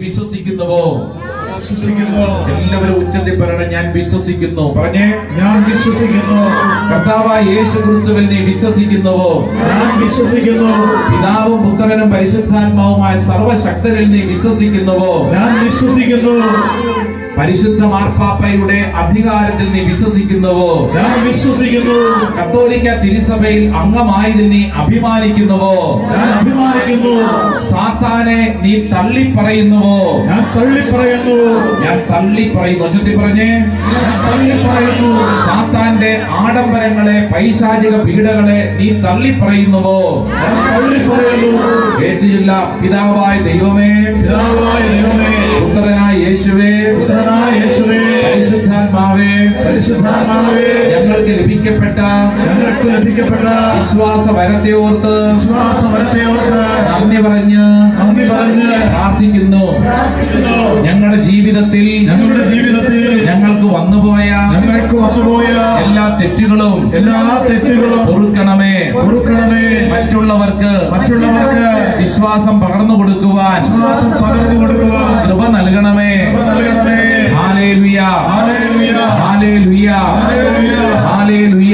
വിശ്വസിക്കുന്നുവോ? എല്ലാവരും ഉച്ചത്തിൽ പറയണം, ഞാൻ വിശ്വസിക്കുന്നു. പറഞ്ഞേ, ഞാൻ വിശ്വസിക്കുന്നു. കർത്താവായ യേശു ക്രിസ്തുവിൽ നീ വിശ്വസിക്കുന്നുവോ? ഞാൻ വിശ്വസിക്കുന്നു. പിതാവും പുത്രനും പരിശുദ്ധാത്മാവുമായ സർവശക്തരിൽ നീ വിശ്വസിക്കുന്നുവോ? ഞാൻ വിശ്വസിക്കുന്നു. പരിശുദ്ധ മാർപ്പാപ്പയുടെ അധികാരത്തിൽ നീ വിശ്വസിക്കുന്നുവോ? ഞാൻ വിശ്വസിക്കുന്നു. കത്തോലിക്ക തിരുസഭയിൽ അംഗമായതിൽ നീ അഭിമാനിക്കുന്നുവോ? ഞാൻ അഭിമാനിക്കുന്നു. സാത്താനെ നീ തള്ളിപ്പറയുന്നുവോ? ഞാൻ തള്ളിപ്പറയുന്നു. ഞാൻ തള്ളിപ്പറയുന്നു. ഉച്ചത്തിൽ പറഞ്ഞേ, ഞാൻ തള്ളിപ്പറയുന്നു. സാത്താന്റെ ആഡംബരങ്ങളെ, പൈശാചിക പീഡകളെ നീ തള്ളിപ്പറയുന്നുവോ? ഞാൻ തള്ളിപ്പറയുന്നു. ഏറ്റുചൊല്ല, പിതാവായ ദൈവമേ, പിതാവായ ദൈവമേ, പുത്രനായ യേശുവേ, പുത്രനായ യേശുവേ, പരിശുദ്ധാത്മാവേ, പരിശുദ്ധാത്മാവേ, ഞങ്ങൾക്ക് ലഭിക്കപ്പെട്ട വിശ്വാസ വരത്തെ ഓർത്ത് നന്ദി പറഞ്ഞ് പ്രാർത്ഥിക്കുന്നു. ഞങ്ങളുടെ ജീവിതത്തിൽ ഞങ്ങൾക്ക് വന്നുപോയ എല്ലാ തെറ്റുകളും പൊറുക്കണമേ. മറ്റുള്ളവർക്ക് വിശ്വാസം പകർന്നു കൊടുക്കുവാൻ കൃപ നൽകണമേ. Hallelujah, hallelujah, hallelujah, hallelujah.